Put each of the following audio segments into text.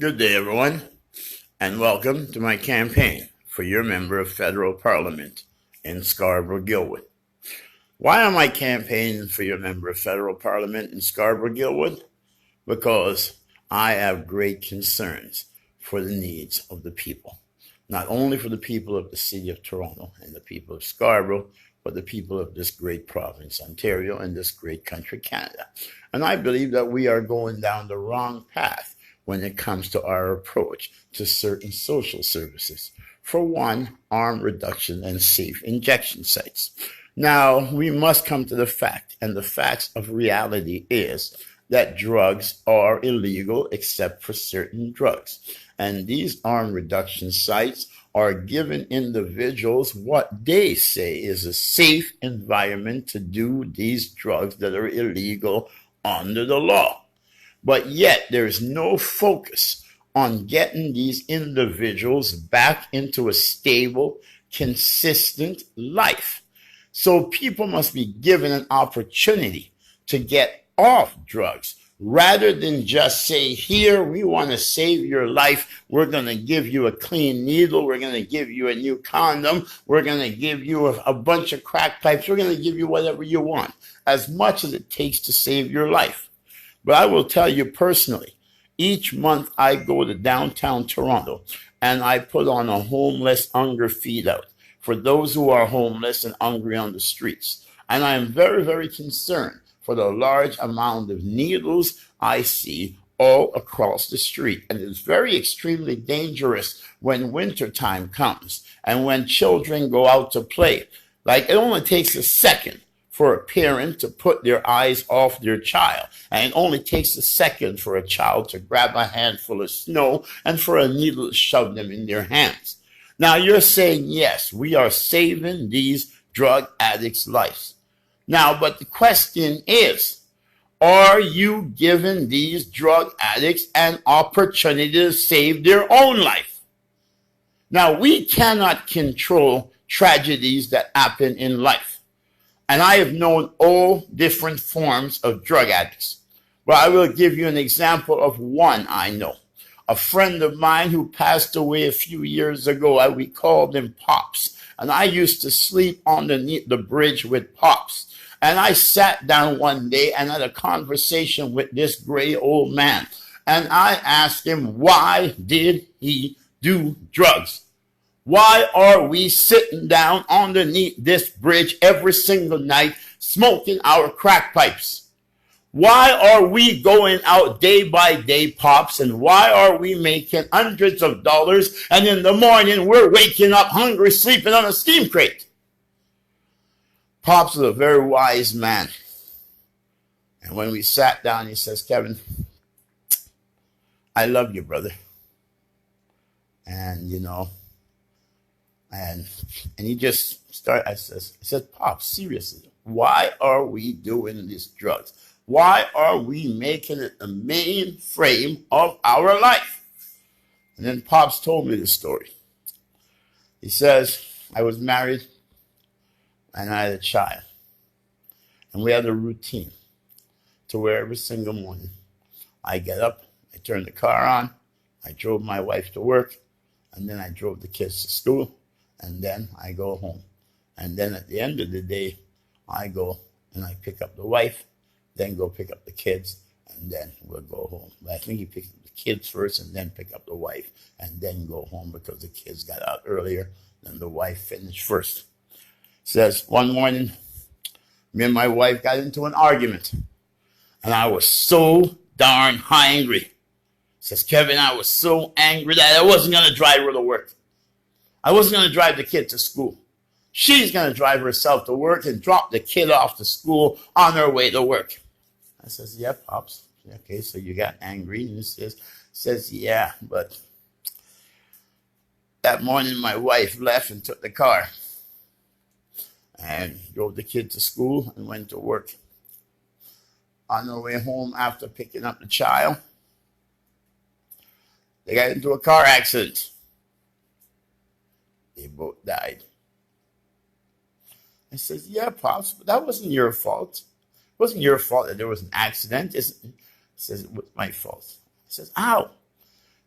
Good day, everyone, and welcome to my campaign for your member of federal parliament in Scarborough-Gilwood. Why am I campaigning for your member of federal parliament in Scarborough-Gilwood? Because I have great concerns for the needs of the people, not only for the people of the city of Toronto and the people of Scarborough, but the people of this great province, Ontario, and this great country, Canada. And I believe that we are going down the wrong path when it comes to our approach to certain social services. For one, arm reduction and safe injection sites. Now, we must come to the fact, and the facts of reality is that drugs are illegal except for certain drugs. And these arm reduction sites are giving individuals what they say is a safe environment to do these drugs that are illegal under the law. But yet there's no focus on getting these individuals back into a stable, consistent life. So people must be given an opportunity to get off drugs rather than just say, here, we want to save your life. We're going to give you a clean needle. We're going to give you a new condom. We're going to give you a bunch of crack pipes. We're going to give you whatever you want, as much as it takes to save your life. But I will tell you personally, each month I go to downtown Toronto and I put on a homeless hunger feed out for those who are homeless and hungry on the streets. And I am very, very concerned for the large amount of needles I see all across the street. And it's very extremely dangerous when wintertime comes and when children go out to play. Like, it only takes a second for a parent to put their eyes off their child. And it only takes a second for a child to grab a handful of snow and for a needle to shove them in their hands. Now you're saying, yes, we are saving these drug addicts' lives. Now, but the question is, are you giving these drug addicts an opportunity to save their own life? Now, we cannot control tragedies that happen in life. And I have known all different forms of drug addicts. But I will give you an example of one I know. A friend of mine who passed away a few years ago, we called him Pops. And I used to sleep underneath the bridge with Pops. And I sat down one day and had a conversation with this gray old man. And I asked him, why did he do drugs? Why are we sitting down underneath this bridge every single night smoking our crack pipes? Why are we going out day by day, Pops? And why are we making hundreds of dollars and in the morning we're waking up hungry, sleeping on a steam crate? Pops is a very wise man. And when we sat down, he says, Kevin, I love you, brother. And, and he just started, I said, Pops, seriously, why are we doing these drugs? Why are we making it the main frame of our life? And then Pops told me the story. He says, I was married and I had a child. And we had a routine to where every single morning I get up, I turn the car on, I drove my wife to work, and then I drove the kids to school, and then I go home. And then at the end of the day, I go and I pick up the wife, then go pick up the kids, and then we'll go home. But I think he picked up the kids first and then pick up the wife and then go home because the kids got out earlier than the wife finished first. Says one morning, me and my wife got into an argument, and I was so darn angry. Says, Kevin, I was so angry that I wasn't going to drive her to work. I wasn't going to drive the kid to school. She's going to drive herself to work and drop the kid off to school on her way to work. I says, yeah, Pops. Okay, so you got angry. And he says, yeah, but that morning my wife left and took the car and drove the kid to school and went to work. On their way home after picking up the child, they got into a car accident. They both died. I says, yeah, Pops, but that wasn't your fault. It wasn't your fault that there was an accident. He says, it was my fault. He says, how?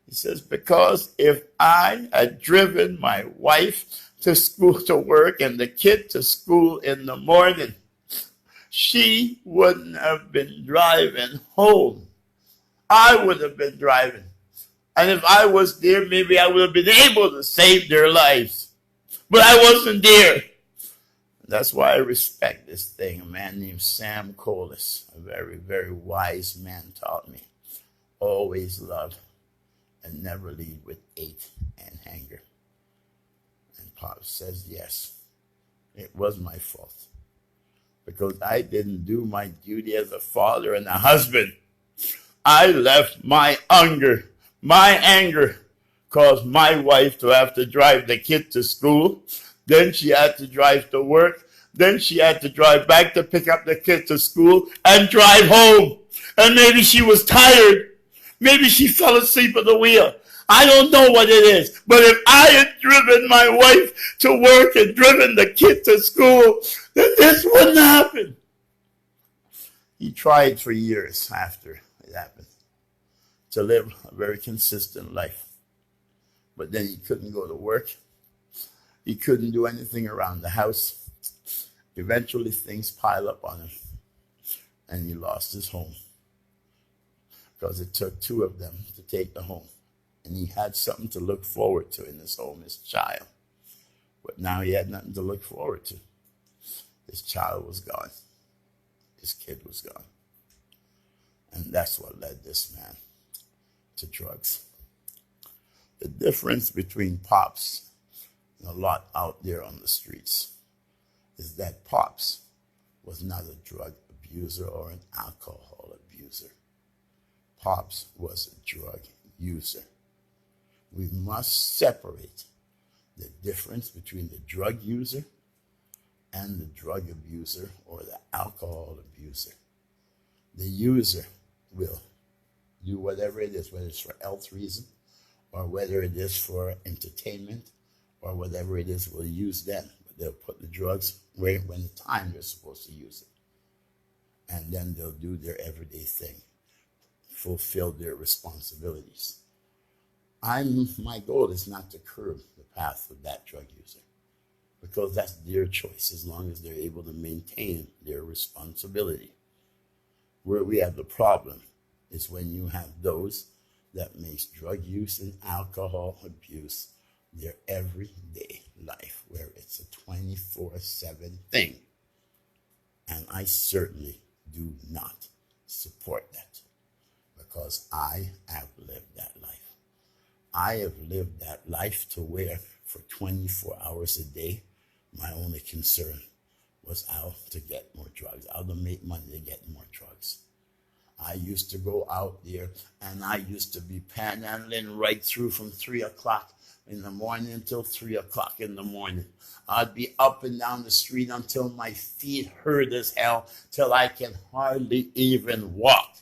He says, because if I had driven my wife to school to work and the kid to school in the morning, she wouldn't have been driving home. I would have been driving. And if I was there, maybe I would have been able to save their lives. But I wasn't there. That's why I respect this thing. A man named Sam Collis, a very, very wise man, taught me. Always love and never lead with hate and anger. And Pop says, yes, it was my fault. Because I didn't do my duty as a father and a husband. I left my anger caused my wife to have to drive the kid to school. Then she had to drive to work. Then she had to drive back to pick up the kid to school and drive home. And maybe she was tired. Maybe she fell asleep at the wheel. I don't know what it is. But if I had driven my wife to work and driven the kid to school, then this wouldn't happen. He tried for years after it happened to live a very consistent life. But then he couldn't go to work. He couldn't do anything around the house. Eventually things piled up on him and he lost his home because it took two of them to take the home. And he had something to look forward to in his home, his child. But now he had nothing to look forward to. His child was gone. His kid was gone. And that's what led this man to drugs. The difference between Pops and a lot out there on the streets is that Pops was not a drug abuser or an alcohol abuser. Pops was a drug user. We must separate the difference between the drug user and the drug abuser or the alcohol abuser. The user will do whatever it is, whether it's for health reason or whether it is for entertainment or whatever it is, will use them. But they'll put the drugs when the time they're supposed to use it. And then they'll do their everyday thing, fulfill their responsibilities. My goal is not to curb the path of that drug user because that's their choice as long as they're able to maintain their responsibility. Where we have the problem is when you have those that makes drug use and alcohol abuse their everyday life, where it's a 24/7 thing. And I certainly do not support that because I have lived that life. I have lived that life to where for 24 hours a day, my only concern was how to get more drugs, how to make money to get more drugs. I used to go out there and I used to be panhandling right through from 3 o'clock in the morning until 3 o'clock in the morning. I'd be up and down the street until my feet hurt as hell, till I can hardly even walk.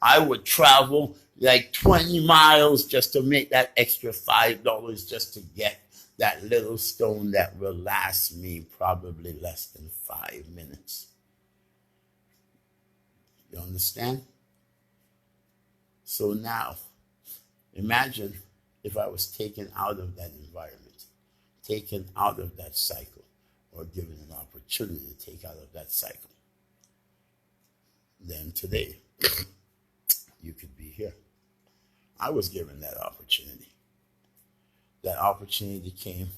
I would travel like 20 miles just to make that extra $5 just to get that little stone that will last me probably less than 5 minutes. You understand? So now, imagine if I was taken out of that environment, taken out of that cycle, or given an opportunity to take out of that cycle. Then today, you could be here. I was given that opportunity. That opportunity came